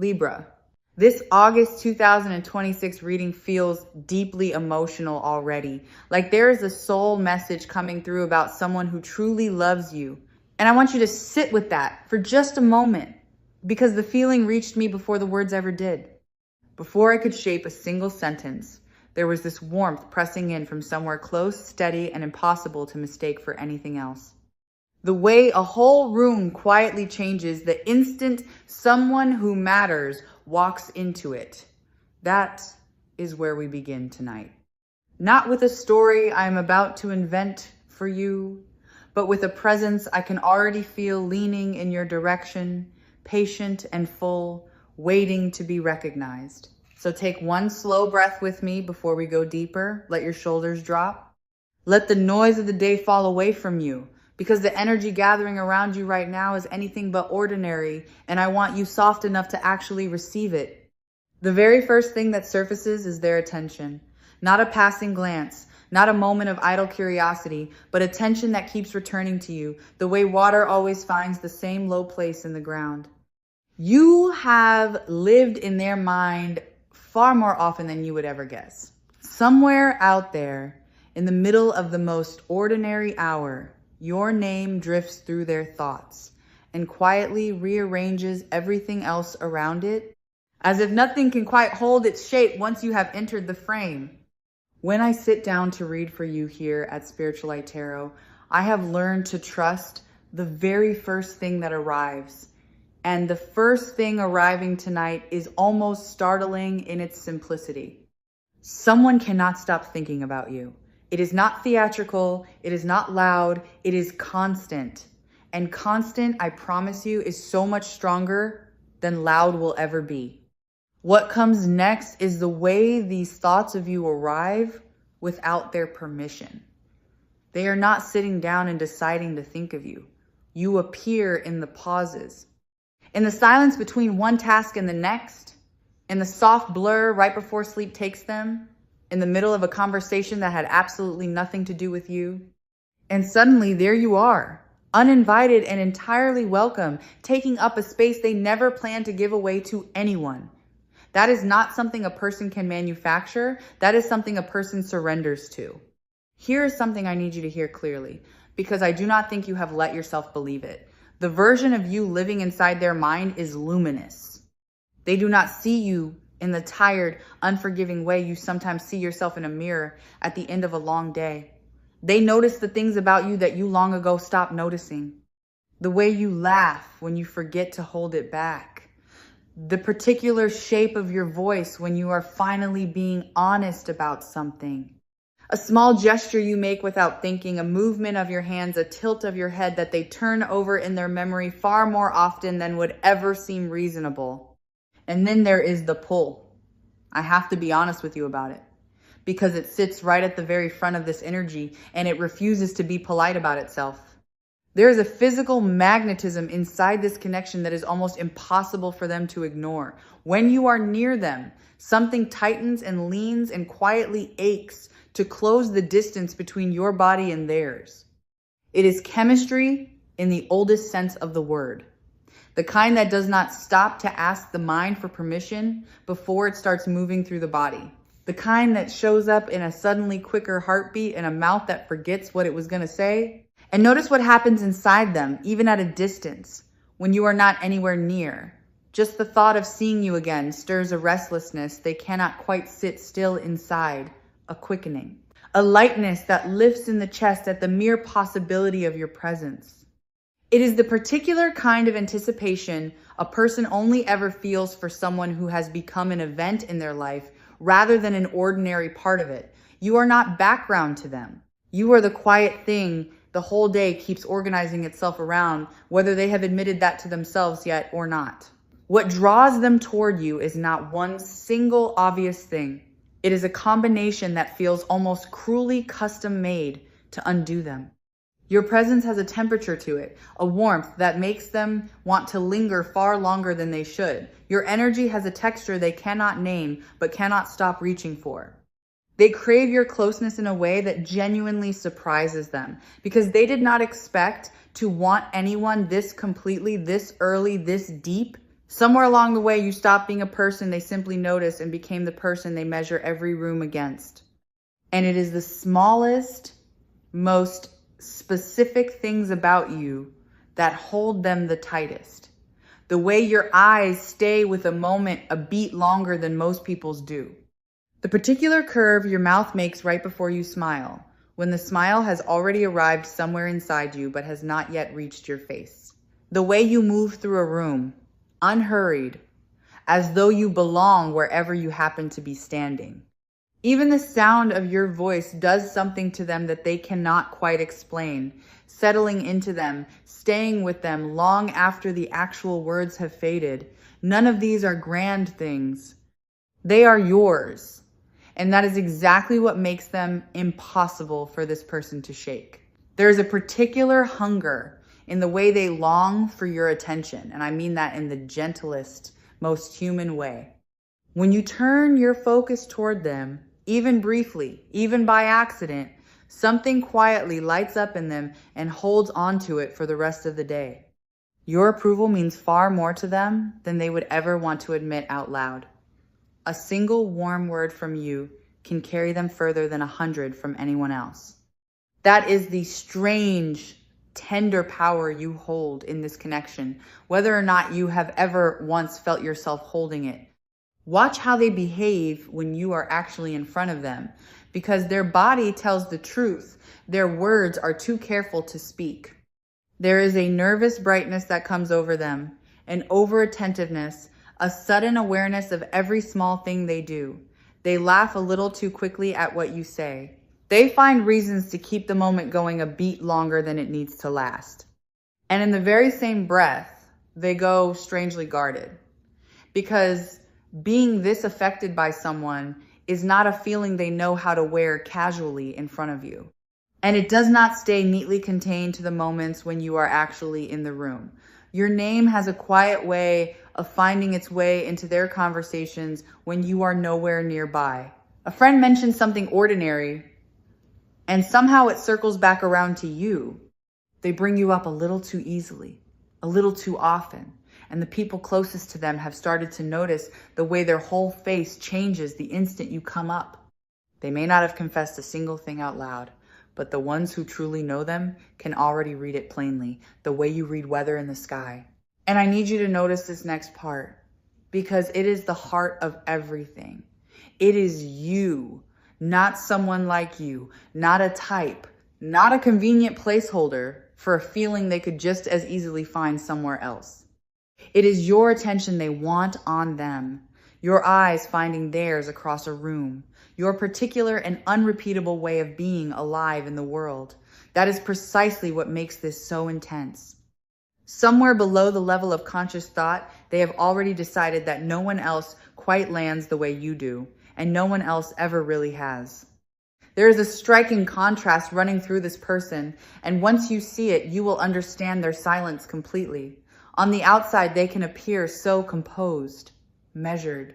Libra. This August 2026 reading feels deeply emotional already. Like there is a soul message coming through about someone who truly loves you. And I want you to sit with that for just a moment, because the feeling reached me before the words ever did. Before I could shape a single sentence, there was this warmth pressing in from somewhere close, steady, and impossible to mistake for anything else. The way a whole room quietly changes the instant someone who matters walks into it. That is where we begin tonight. Not with a story I am about to invent for you, but with a presence I can already feel leaning in your direction, patient and full, waiting to be recognized. So take one slow breath with me before we go deeper. Let your shoulders drop. Let the noise of the day fall away from you, because the energy gathering around you right now is anything but ordinary, and I want you soft enough to actually receive it. The very first thing that surfaces is their attention. Not a passing glance, not a moment of idle curiosity, but attention that keeps returning to you, the way water always finds the same low place in the ground. You have lived in their mind far more often than you would ever guess. Somewhere out there, in the middle of the most ordinary hour, your name drifts through their thoughts and quietly rearranges everything else around it, as if nothing can quite hold its shape once you have entered the frame. When I sit down to read for you here at Spiritual Light Tarot, I have learned to trust the very first thing that arrives. And the first thing arriving tonight is almost startling in its simplicity. Someone cannot stop thinking about you. It is not theatrical, it is not loud, it is constant. And constant, I promise you, is so much stronger than loud will ever be. What comes next is the way these thoughts of you arrive without their permission. They are not sitting down and deciding to think of you. You appear in the pauses, in the silence between one task and the next, in the soft blur right before sleep takes them, in the middle of a conversation that had absolutely nothing to do with you. And suddenly there you are, uninvited and entirely welcome, taking up a space they never planned to give away to anyone. That is not something a person can manufacture. That is something a person surrenders to. Here is something I need you to hear clearly, because I do not think you have let yourself believe it. The version of you living inside their mind is luminous. They do not see you in the tired, unforgiving way you sometimes see yourself in a mirror at the end of a long day. They notice the things about you that you long ago stopped noticing. The way you laugh when you forget to hold it back. The particular shape of your voice when you are finally being honest about something. A small gesture you make without thinking, a movement of your hands, a tilt of your head that they turn over in their memory far more often than would ever seem reasonable. And then there is the pull. I have to be honest with you about it, because it sits right at the very front of this energy and it refuses to be polite about itself. There is a physical magnetism inside this connection that is almost impossible for them to ignore. When you are near them, something tightens and leans and quietly aches to close the distance between your body and theirs. It is chemistry in the oldest sense of the word. The kind that does not stop to ask the mind for permission before it starts moving through the body. The kind that shows up in a suddenly quicker heartbeat and a mouth that forgets what it was going to say. And notice what happens inside them, even at a distance, when you are not anywhere near. Just the thought of seeing you again stirs a restlessness they cannot quite sit still inside, a quickening. A lightness that lifts in the chest at the mere possibility of your presence. It is the particular kind of anticipation a person only ever feels for someone who has become an event in their life rather than an ordinary part of it. You are not background to them. You are the quiet thing the whole day keeps organizing itself around, whether they have admitted that to themselves yet or not. What draws them toward you is not one single obvious thing. It is a combination that feels almost cruelly custom made to undo them. Your presence has a temperature to it, a warmth that makes them want to linger far longer than they should. Your energy has a texture they cannot name, but cannot stop reaching for. They crave your closeness in a way that genuinely surprises them, because they did not expect to want anyone this completely, this early, this deep, Somewhere along the way, you stopped being a person they simply notice and became the person they measure every room against. And it is the smallest, most specific things about you that hold them the tightest. The way your eyes stay with a moment a beat longer than most people's do. The particular curve your mouth makes right before you smile, when the smile has already arrived somewhere inside you but has not yet reached your face. The way you move through a room, unhurried, as though you belong wherever you happen to be standing. Even the sound of your voice does something to them that they cannot quite explain, settling into them, staying with them long after the actual words have faded. None of these are grand things. They are yours. And that is exactly what makes them impossible for this person to shake. There is a particular hunger in the way they long for your attention. And I mean that in the gentlest, most human way. When you turn your focus toward them, even briefly, even by accident, something quietly lights up in them and holds onto it for the rest of the day. Your approval means far more to them than they would ever want to admit out loud. A single warm word from you can carry them further than 100 from anyone else. That is the strange, tender power you hold in this connection, whether or not you have ever once felt yourself holding it. Watch how they behave when you are actually in front of them, because their body tells the truth. Their words are too careful to speak. There is a nervous brightness that comes over them, an over-attentiveness, a sudden awareness of every small thing they do. They laugh a little too quickly at what you say. They find reasons to keep the moment going a beat longer than it needs to last. And in the very same breath, they go strangely guarded. Because being this affected by someone is not a feeling they know how to wear casually in front of you. And it does not stay neatly contained to the moments when you are actually in the room. Your name has a quiet way of finding its way into their conversations when you are nowhere nearby. A friend mentions something ordinary, and somehow it circles back around to you. They bring you up a little too easily, a little too often. And the people closest to them have started to notice the way their whole face changes the instant you come up. They may not have confessed a single thing out loud, but the ones who truly know them can already read it plainly, the way you read weather in the sky. And I need you to notice this next part, because it is the heart of everything. It is you, not someone like you, not a type, not a convenient placeholder for a feeling they could just as easily find somewhere else. It is your attention they want on them, your eyes finding theirs across a room, your particular and unrepeatable way of being alive in the world. That is precisely what makes this so intense. Somewhere below the level of conscious thought, they have already decided that no one else quite lands the way you do, and no one else ever really has. There is a striking contrast running through this person, and once you see it, you will understand their silence completely. On the outside, they can appear so composed, measured,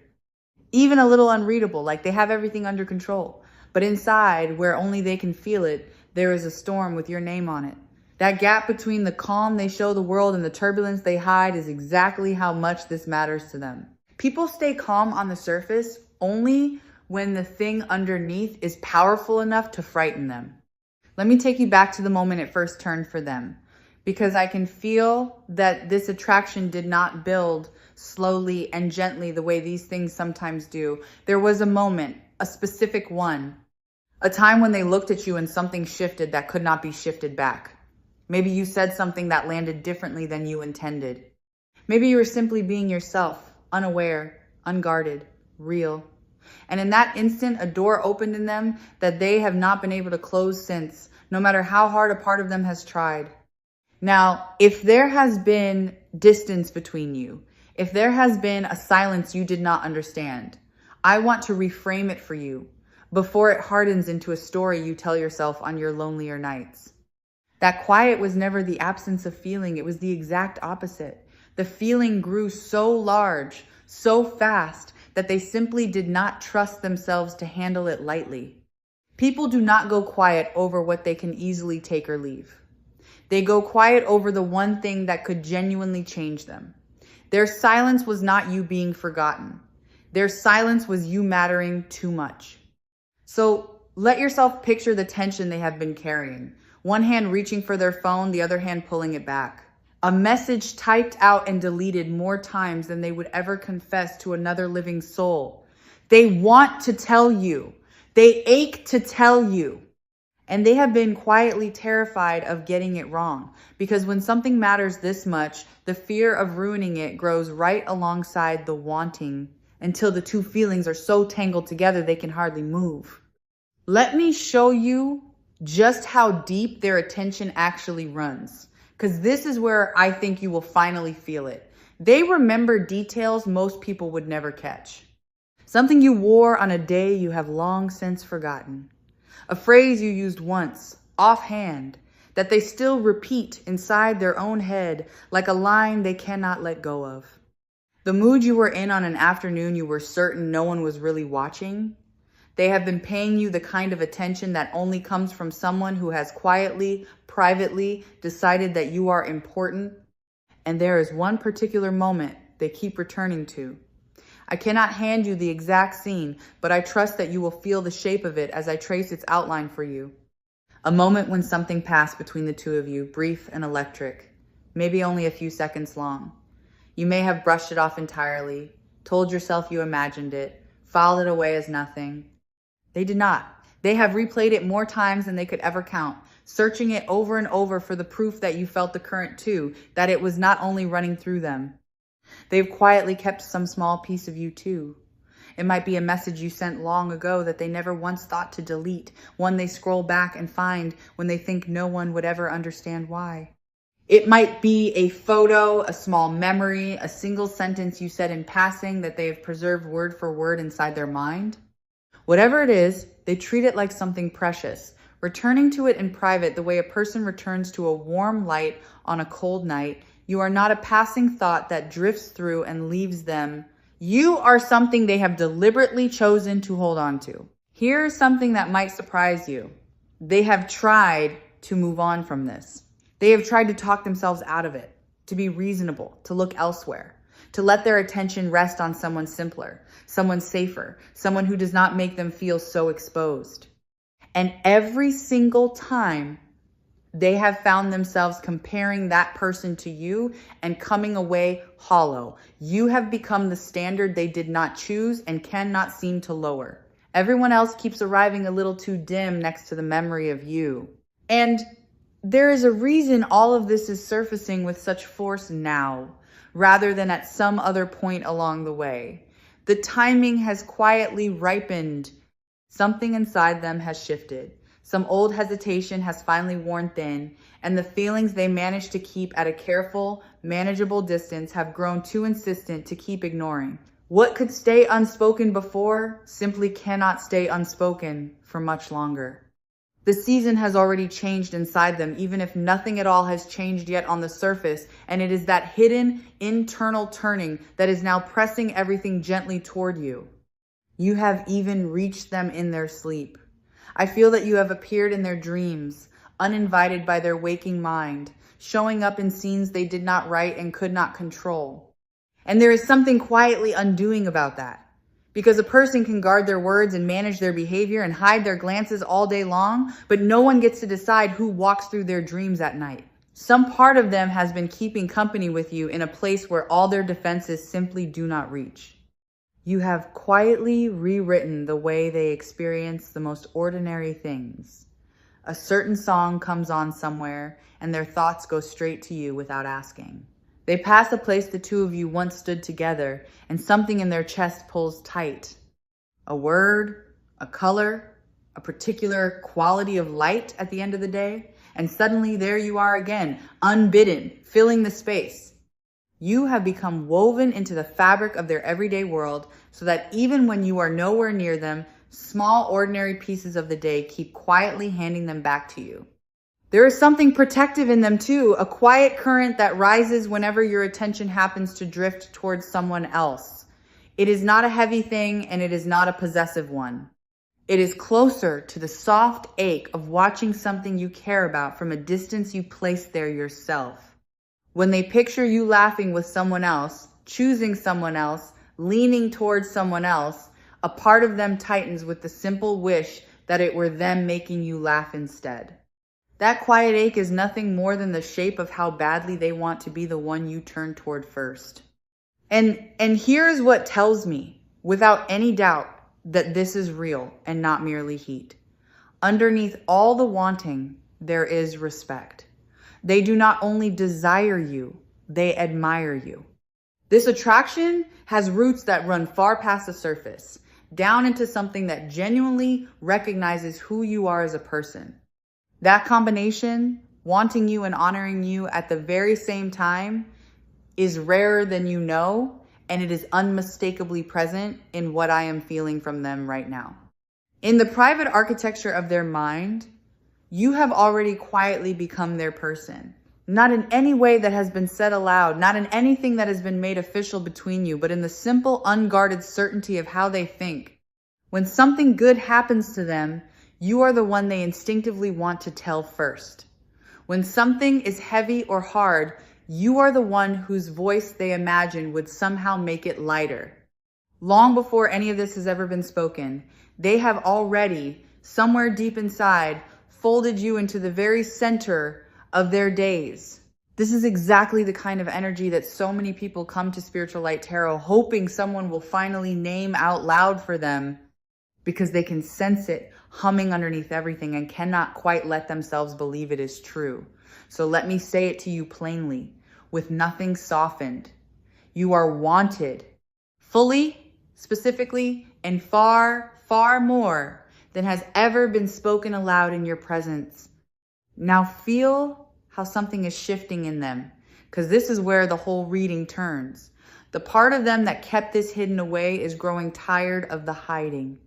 even a little unreadable, like they have everything under control. But inside, where only they can feel it, there is a storm with your name on it. That gap between the calm they show the world and the turbulence they hide is exactly how much this matters to them. People stay calm on the surface only when the thing underneath is powerful enough to frighten them. Let me take you back to the moment it first turned for them, because I can feel that this attraction did not build slowly and gently the way these things sometimes do. There was a moment, a specific one, a time when they looked at you and something shifted that could not be shifted back. Maybe you said something that landed differently than you intended. Maybe you were simply being yourself, unaware, unguarded, real. And in that instant, a door opened in them that they have not been able to close since, no matter how hard a part of them has tried. Now, if there has been distance between you, if there has been a silence you did not understand, I want to reframe it for you before it hardens into a story you tell yourself on your lonelier nights. That quiet was never the absence of feeling, it was the exact opposite. The feeling grew so large, so fast, that they simply did not trust themselves to handle it lightly. People do not go quiet over what they can easily take or leave. They go quiet over the one thing that could genuinely change them. Their silence was not you being forgotten. Their silence was you mattering too much. So let yourself picture the tension they have been carrying. One hand reaching for their phone, the other hand pulling it back. A message typed out and deleted more times than they would ever confess to another living soul. They want to tell you. They ache to tell you. And they have been quietly terrified of getting it wrong, because when something matters this much, the fear of ruining it grows right alongside the wanting until the two feelings are so tangled together they can hardly move. Let me show you just how deep their attention actually runs, because this is where I think you will finally feel it. They remember details most people would never catch. Something you wore on a day you have long since forgotten. A phrase you used once, offhand, that they still repeat inside their own head like a line they cannot let go of. The mood you were in on an afternoon you were certain no one was really watching. They have been paying you the kind of attention that only comes from someone who has quietly, privately decided that you are important. And there is one particular moment they keep returning to. I cannot hand you the exact scene, but I trust that you will feel the shape of it as I trace its outline for you. A moment when something passed between the two of you, brief and electric, maybe only a few seconds long. You may have brushed it off entirely, told yourself you imagined it, filed it away as nothing. They did not. They have replayed it more times than they could ever count, searching it over and over for the proof that you felt the current too, that it was not only running through them. They've quietly kept some small piece of you too. It might be a message you sent long ago that they never once thought to delete, one they scroll back and find when they think no one would ever understand why. It might be a photo, a small memory, a single sentence you said in passing that they have preserved word for word inside their mind. Whatever it is, they treat it like something precious, returning to it in private the way a person returns to a warm light on a cold night. You are not a passing thought that drifts through and leaves them. You are something they have deliberately chosen to hold on to. Here's something that might surprise you. They have tried to move on from this. They have tried to talk themselves out of it, to be reasonable, to look elsewhere, to let their attention rest on someone simpler, someone safer, someone who does not make them feel so exposed. And every single time, they have found themselves comparing that person to you and coming away hollow. You have become the standard they did not choose and cannot seem to lower. Everyone else keeps arriving a little too dim next to the memory of you. And there is a reason all of this is surfacing with such force now, rather than at some other point along the way. The timing has quietly ripened. Something inside them has shifted. Some old hesitation has finally worn thin, and the feelings they managed to keep at a careful, manageable distance have grown too insistent to keep ignoring. What could stay unspoken before simply cannot stay unspoken for much longer. The season has already changed inside them, even if nothing at all has changed yet on the surface, and it is that hidden internal turning that is now pressing everything gently toward you. You have even reached them in their sleep. I feel that you have appeared in their dreams, uninvited by their waking mind, showing up in scenes they did not write and could not control. And there is something quietly undoing about that. Because a person can guard their words and manage their behavior and hide their glances all day long, but no one gets to decide who walks through their dreams at night. Some part of them has been keeping company with you in a place where all their defenses simply do not reach. You have quietly rewritten the way they experience the most ordinary things. A certain song comes on somewhere, and their thoughts go straight to you without asking. They pass a place the two of you once stood together, and something in their chest pulls tight. A word, a color, a particular quality of light at the end of the day, and suddenly there you are again, unbidden, filling the space. You have become woven into the fabric of their everyday world so that even when you are nowhere near them, small ordinary pieces of the day keep quietly handing them back to you. There is something protective in them too, a quiet current that rises whenever your attention happens to drift towards someone else. It is not a heavy thing and it is not a possessive one. It is closer to the soft ache of watching something you care about from a distance you placed there yourself. When they picture you laughing with someone else, choosing someone else, leaning towards someone else, a part of them tightens with the simple wish that it were them making you laugh instead. That quiet ache is nothing more than the shape of how badly they want to be the one you turn toward first. And here's what tells me, without any doubt, that this is real and not merely heat. Underneath all the wanting, there is respect. They do not only desire you, they admire you. This attraction has roots that run far past the surface, down into something that genuinely recognizes who you are as a person. That combination, wanting you and honoring you at the very same time, is rarer than you know, and it is unmistakably present in what I am feeling from them right now. In the private architecture of their mind, you have already quietly become their person. Not in any way that has been said aloud, not in anything that has been made official between you, but in the simple, unguarded certainty of how they think. When something good happens to them, you are the one they instinctively want to tell first. When something is heavy or hard, you are the one whose voice they imagine would somehow make it lighter. Long before any of this has ever been spoken, they have already, somewhere deep inside, folded you into the very center of their days. This is exactly the kind of energy that so many people come to Spiritual Light Tarot hoping someone will finally name out loud for them, because they can sense it humming underneath everything and cannot quite let themselves believe it is true. So let me say it to you plainly, with nothing softened. You are wanted, fully, specifically, and far, far more than has ever been spoken aloud in your presence. Now feel how something is shifting in them, because this is where the whole reading turns. The part of them that kept this hidden away is growing tired of the hiding.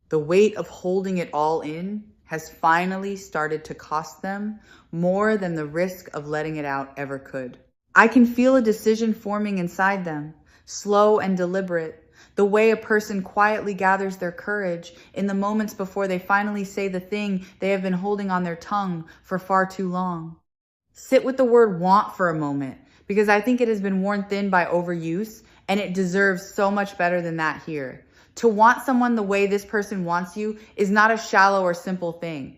The weight of holding it all in has finally started to cost them more than the risk of letting it out ever could. I can feel a decision forming inside them, slow and deliberate, the way a person quietly gathers their courage in the moments before they finally say the thing they have been holding on their tongue for far too long. Sit with the word want for a moment, because I think it has been worn thin by overuse, and it deserves so much better than that here. To want someone the way this person wants you is not a shallow or simple thing.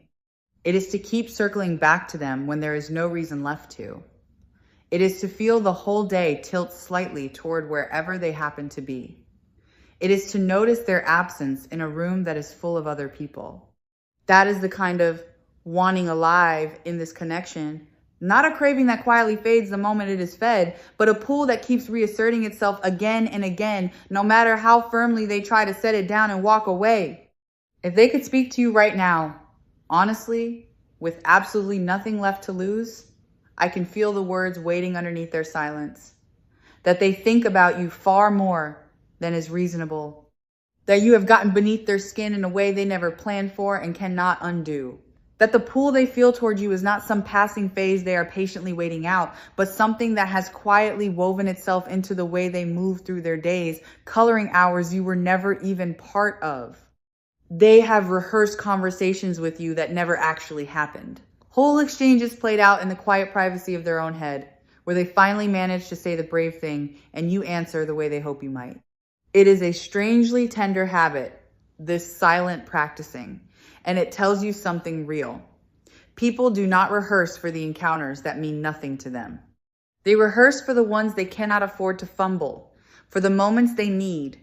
It is to keep circling back to them when there is no reason left to. It is to feel the whole day tilt slightly toward wherever they happen to be. It is to notice their absence in a room that is full of other people. That is the kind of wanting alive in this connection. Not a craving that quietly fades the moment it is fed, but a pull that keeps reasserting itself again and again, no matter how firmly they try to set it down and walk away. If they could speak to you right now, honestly, with absolutely nothing left to lose, I can feel the words waiting underneath their silence. That they think about you far more than is reasonable. That you have gotten beneath their skin in a way they never planned for and cannot undo. That the pull they feel toward you is not some passing phase they are patiently waiting out, but something that has quietly woven itself into the way they move through their days, coloring hours you were never even part of. They have rehearsed conversations with you that never actually happened. Whole exchanges played out in the quiet privacy of their own head, where they finally manage to say the brave thing and you answer the way they hope you might. It is a strangely tender habit, this silent practicing, and it tells you something real. People do not rehearse for the encounters that mean nothing to them. They rehearse for the ones they cannot afford to fumble, for the moments they need,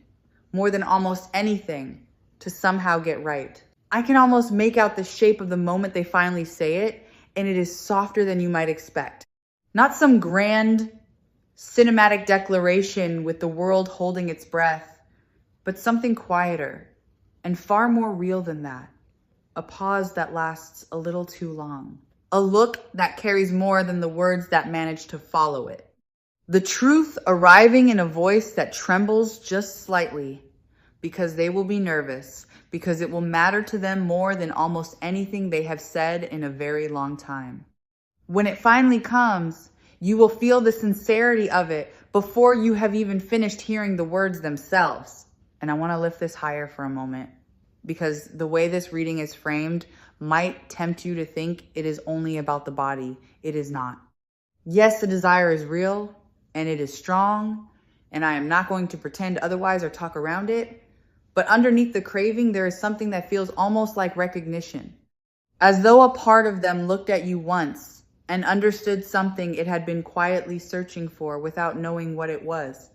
more than almost anything, to somehow get right. I can almost make out the shape of the moment they finally say it, and it is softer than you might expect. Not some grand cinematic declaration with the world holding its breath, but something quieter and far more real than that. A pause that lasts a little too long. A look that carries more than the words that manage to follow it. The truth arriving in a voice that trembles just slightly because they will be nervous, because it will matter to them more than almost anything they have said in a very long time. When it finally comes, you will feel the sincerity of it before you have even finished hearing the words themselves. And I want to lift this higher for a moment, because the way this reading is framed might tempt you to think it is only about the body. It is not. Yes, the desire is real and it is strong, and I am not going to pretend otherwise or talk around it. But underneath the craving, there is something that feels almost like recognition, as though a part of them looked at you once and understood something it had been quietly searching for without knowing what it was.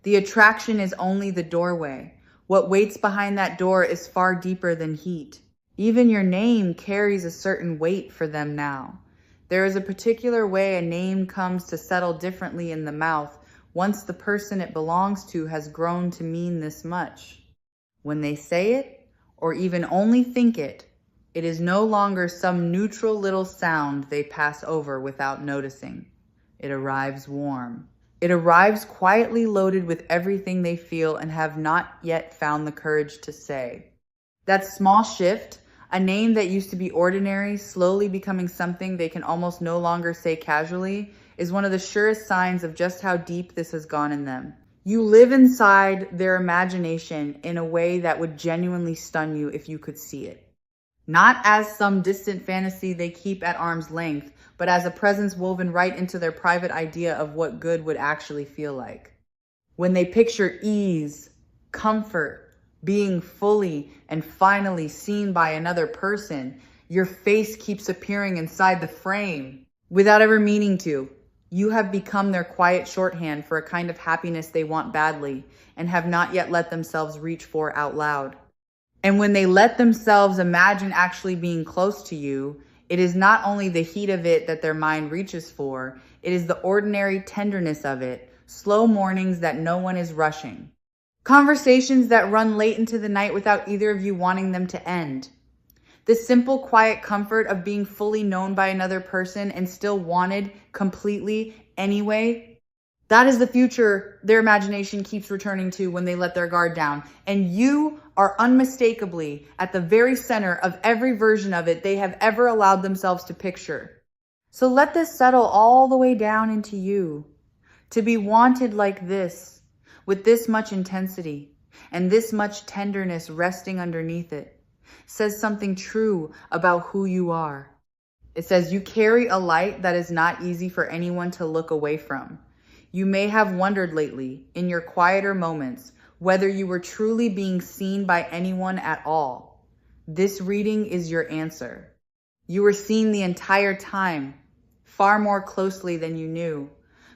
The attraction is only the doorway. What waits behind that door is far deeper than heat. Even your name carries a certain weight for them now. There is a particular way a name comes to settle differently in the mouth once the person it belongs to has grown to mean this much. When they say it, or even only think it, it is no longer some neutral little sound they pass over without noticing. It arrives warm. It arrives quietly loaded with everything they feel and have not yet found the courage to say. That small shift, a name that used to be ordinary, slowly becoming something they can almost no longer say casually, is one of the surest signs of just how deep this has gone in them. You live inside their imagination in a way that would genuinely stun you if you could see it. Not as some distant fantasy they keep at arm's length, but as a presence woven right into their private idea of what good would actually feel like. When they picture ease, comfort, being fully and finally seen by another person, your face keeps appearing inside the frame without ever meaning to. You have become their quiet shorthand for a kind of happiness they want badly and have not yet let themselves reach for out loud. And when they let themselves imagine actually being close to you, it is not only the heat of it that their mind reaches for, it is the ordinary tenderness of it, slow mornings that no one is rushing. Conversations that run late into the night without either of you wanting them to end. The simple, quiet comfort of being fully known by another person and still wanted completely anyway. That is the future their imagination keeps returning to when they let their guard down. And you are unmistakably at the very center of every version of it they have ever allowed themselves to picture. So let this settle all the way down into you. To be wanted like this, with this much intensity and this much tenderness resting underneath it, says something true about who you are. It says you carry a light that is not easy for anyone to look away from. You may have wondered lately, in your quieter moments, whether you were truly being seen by anyone at all. This reading is your answer. You were seen the entire time, far more closely than you knew,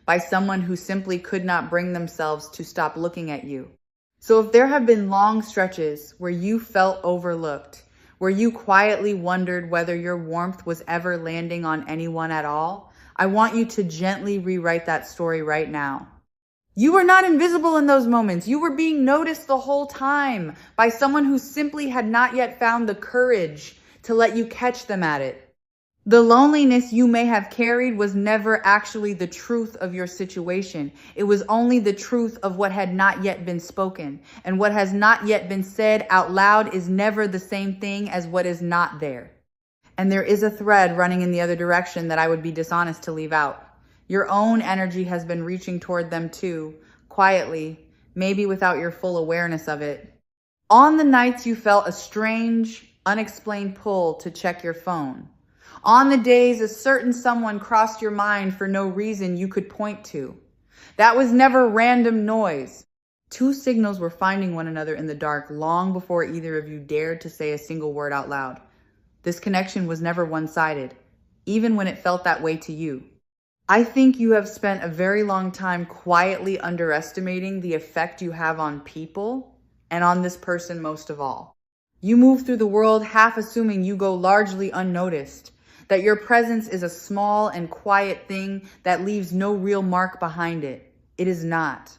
by someone who simply could not bring themselves to stop looking at you. So if there have been long stretches where you felt overlooked, where you quietly wondered whether your warmth was ever landing on anyone at all, I want you to gently rewrite that story right now. You were not invisible in those moments. You were being noticed the whole time by someone who simply had not yet found the courage to let you catch them at it. The loneliness you may have carried was never actually the truth of your situation. It was only the truth of what had not yet been spoken. And what has not yet been said out loud is never the same thing as what is not there. And there is a thread running in the other direction that I would be dishonest to leave out. Your own energy has been reaching toward them too, quietly, maybe without your full awareness of it. On the nights you felt a strange, unexplained pull to check your phone. On the days a certain someone crossed your mind for no reason you could point to. That was never random noise. Two signals were finding one another in the dark long before either of you dared to say a single word out loud. This connection was never one-sided, even when it felt that way to you. I think you have spent a very long time quietly underestimating the effect you have on people and on this person most of all. You move through the world half assuming you go largely unnoticed, that your presence is a small and quiet thing that leaves no real mark behind it. It is not.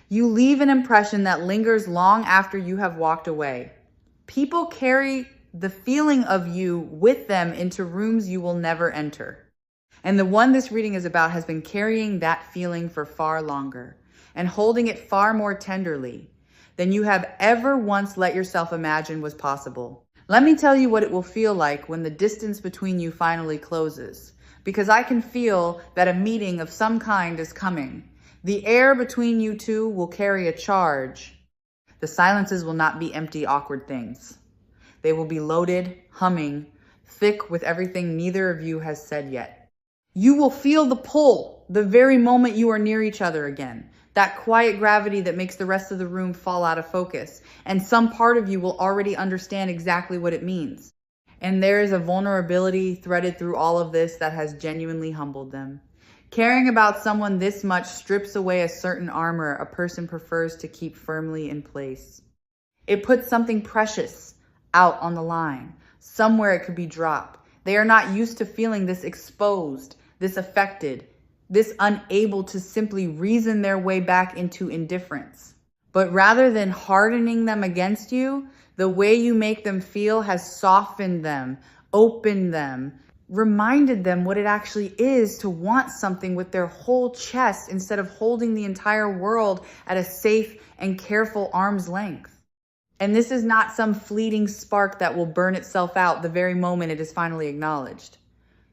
You leave an impression that lingers long after you have walked away. People carry the feeling of you with them into rooms you will never enter. And the one this reading is about has been carrying that feeling for far longer and holding it far more tenderly than you have ever once let yourself imagine was possible. Let me tell you what it will feel like when the distance between you finally closes, because I can feel that a meeting of some kind is coming. The air between you two will carry a charge. The silences will not be empty, awkward things. They will be loaded, humming, thick with everything neither of you has said yet. You will feel the pull the very moment you are near each other again. That quiet gravity that makes the rest of the room fall out of focus. And some part of you will already understand exactly what it means. And there is a vulnerability threaded through all of this that has genuinely humbled them. Caring about someone this much strips away a certain armor a person prefers to keep firmly in place. It puts something precious out on the line. Somewhere it could be dropped. They are not used to feeling this exposed, this affected, this unable to simply reason their way back into indifference. But rather than hardening them against you, the way you make them feel has softened them, opened them, reminded them what it actually is to want something with their whole chest instead of holding the entire world at a safe and careful arm's length. And this is not some fleeting spark that will burn itself out the very moment it is finally acknowledged.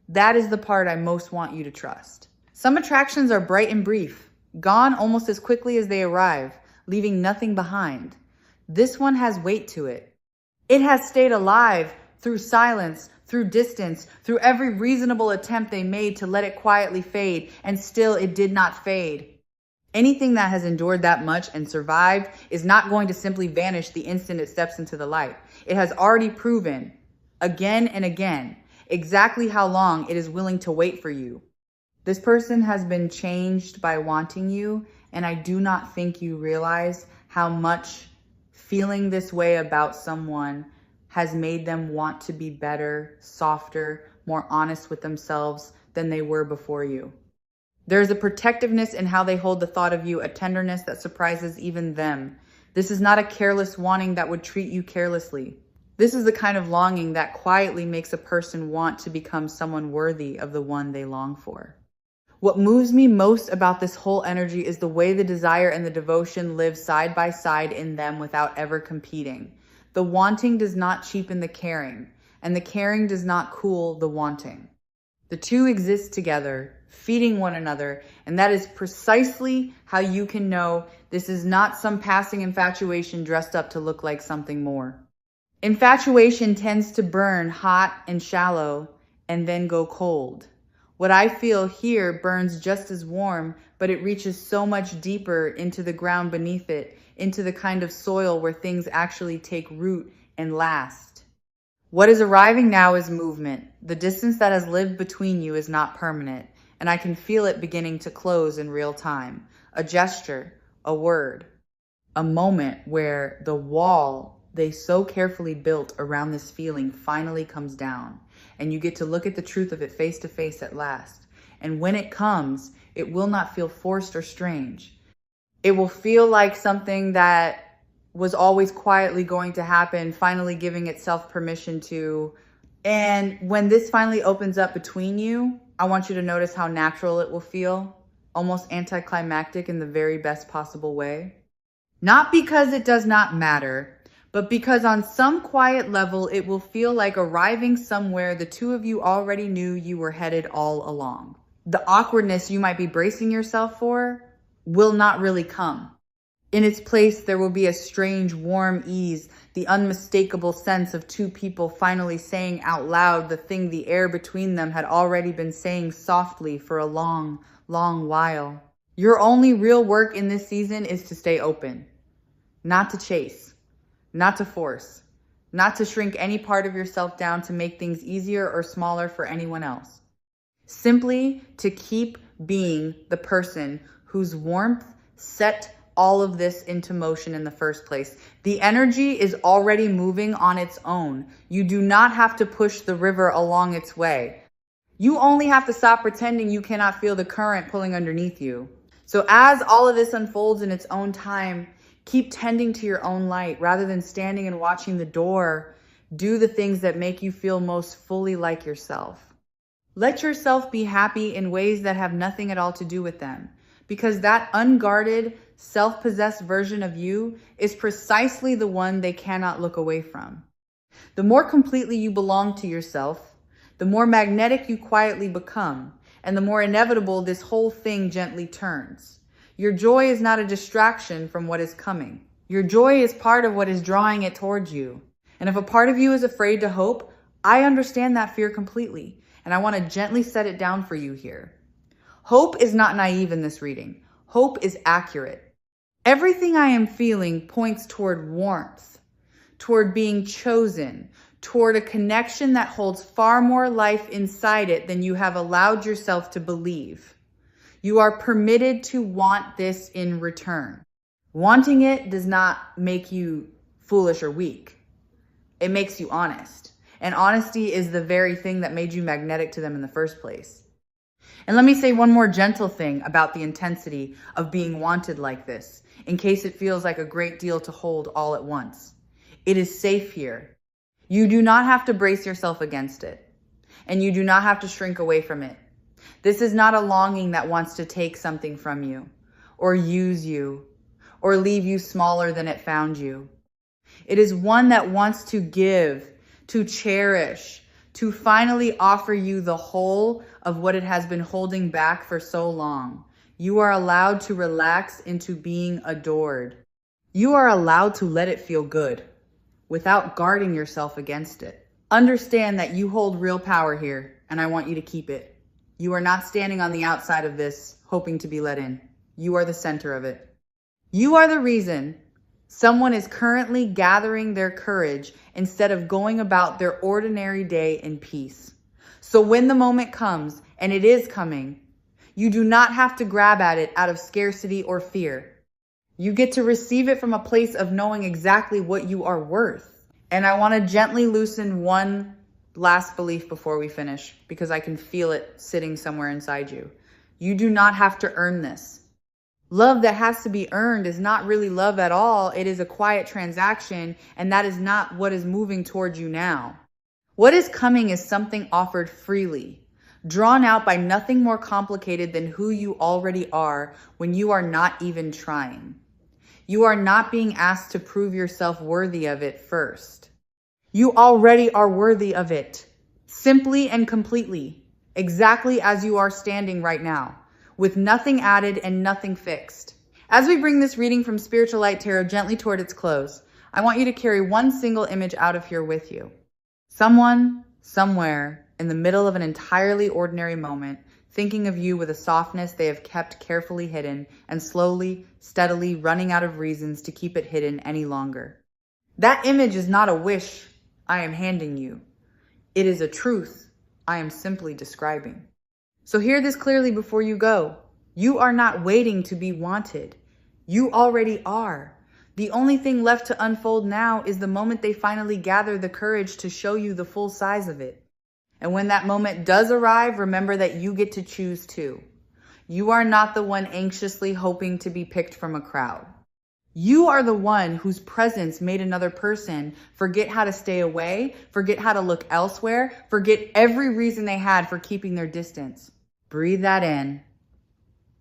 That is the part I most want you to trust. Some attractions are bright and brief, gone almost as quickly as they arrive, leaving nothing behind. This one has weight to it. It has stayed alive through silence, through distance, through every reasonable attempt they made to let it quietly fade, and still it did not fade. Anything that has endured that much and survived is not going to simply vanish the instant it steps into the light. It has already proven, again and again, exactly how long it is willing to wait for you. This person has been changed by wanting you, and I do not think you realize how much feeling this way about someone has made them want to be better, softer, more honest with themselves than they were before you. There is a protectiveness in how they hold the thought of you, a tenderness that surprises even them. This is not a careless wanting that would treat you carelessly. This is the kind of longing that quietly makes a person want to become someone worthy of the one they long for. What moves me most about this whole energy is the way the desire and the devotion live side by side in them without ever competing. The wanting does not cheapen the caring, and the caring does not cool the wanting. The two exist together, feeding one another, and that is precisely how you can know this is not some passing infatuation dressed up to look like something more. Infatuation tends to burn hot and shallow and then go cold. What I feel here burns just as warm, but it reaches so much deeper into the ground beneath it, into the kind of soil where things actually take root and last. What is arriving now is movement. The distance that has lived between you is not permanent, and I can feel it beginning to close in real time. A gesture, a word, a moment where the wall they so carefully built around this feeling finally comes down, and you get to look at the truth of it face to face at last. And when it comes, it will not feel forced or strange. It will feel like something that was always quietly going to happen, finally giving itself permission to. And when this finally opens up between you, I want you to notice how natural it will feel, almost anticlimactic in the very best possible way. Not because it does not matter, but because on some quiet level, it will feel like arriving somewhere the two of you already knew you were headed all along. The awkwardness you might be bracing yourself for will not really come. In its place, there will be a strange, warm ease, the unmistakable sense of two people finally saying out loud the thing the air between them had already been saying softly for a long, long while. Your only real work in this season is to stay open, not to chase. Not to force, not to shrink any part of yourself down to make things easier or smaller for anyone else. Simply to keep being the person whose warmth set all of this into motion in the first place. The energy is already moving on its own. You do not have to push the river along its way. You only have to stop pretending you cannot feel the current pulling underneath you. So as all of this unfolds in its own time, keep tending to your own light rather than standing and watching the door. Do the things that make you feel most fully like yourself. Let yourself be happy in ways that have nothing at all to do with them, because that unguarded, self-possessed version of you is precisely the one they cannot look away from. The more completely you belong to yourself, the more magnetic you quietly become, and the more inevitable this whole thing gently turns. Your joy is not a distraction from what is coming. Your joy is part of what is drawing it towards you. And if a part of you is afraid to hope, I understand that fear completely, and I want to gently set it down for you here. Hope is not naive in this reading. Hope is accurate. Everything I am feeling points toward warmth, toward being chosen, toward a connection that holds far more life inside it than you have allowed yourself to believe. You are permitted to want this in return. Wanting it does not make you foolish or weak. It makes you honest. And honesty is the very thing that made you magnetic to them in the first place. And let me say one more gentle thing about the intensity of being wanted like this, in case it feels like a great deal to hold all at once. It is safe here. You do not have to brace yourself against it, and you do not have to shrink away from it. This is not a longing that wants to take something from you, or use you, or leave you smaller than it found you. It is one that wants to give, to cherish, to finally offer you the whole of what it has been holding back for so long. You are allowed to relax into being adored. You are allowed to let it feel good without guarding yourself against it. Understand that you hold real power here, and I want you to keep it. You are not standing on the outside of this, hoping to be let in. You are the center of it. You are the reason someone is currently gathering their courage instead of going about their ordinary day in peace. So when the moment comes, and it is coming, you do not have to grab at it out of scarcity or fear. You get to receive it from a place of knowing exactly what you are worth. And I want to gently loosen one last belief before we finish, because I can feel it sitting somewhere inside you. You do not have to earn this. Love that has to be earned is not really love at all. It is a quiet transaction, and that is not what is moving towards you now. What is coming is something offered freely, drawn out by nothing more complicated than who you already are when you are not even trying. You are not being asked to prove yourself worthy of it first. You already are worthy of it, simply and completely, exactly as you are standing right now, with nothing added and nothing fixed. As we bring this reading from Spiritual Light Tarot gently toward its close, I want you to carry one single image out of here with you. Someone, somewhere, in the middle of an entirely ordinary moment, thinking of you with a softness they have kept carefully hidden and slowly, steadily running out of reasons to keep it hidden any longer. That image is not a wish I am handing you. It is a truth I am simply describing. So hear this clearly before you go. You are not waiting to be wanted. You already are. The only thing left to unfold now is the moment they finally gather the courage to show you the full size of it. And when that moment does arrive, remember that you get to choose too. You are not the one anxiously hoping to be picked from a crowd. You are the one whose presence made another person forget how to stay away, forget how to look elsewhere, forget every reason they had for keeping their distance. Breathe that in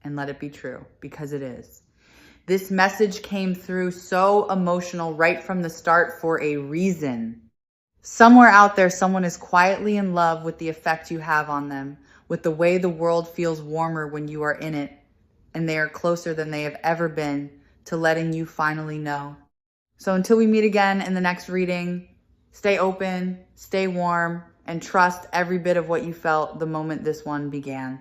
and let it be true, because it is. This message came through so emotional right from the start for a reason. Somewhere out there, someone is quietly in love with the effect you have on them, with the way the world feels warmer when you are in it, and they are closer than they have ever been to letting you finally know. So until we meet again in the next reading, stay open, stay warm, and trust every bit of what you felt the moment this one began.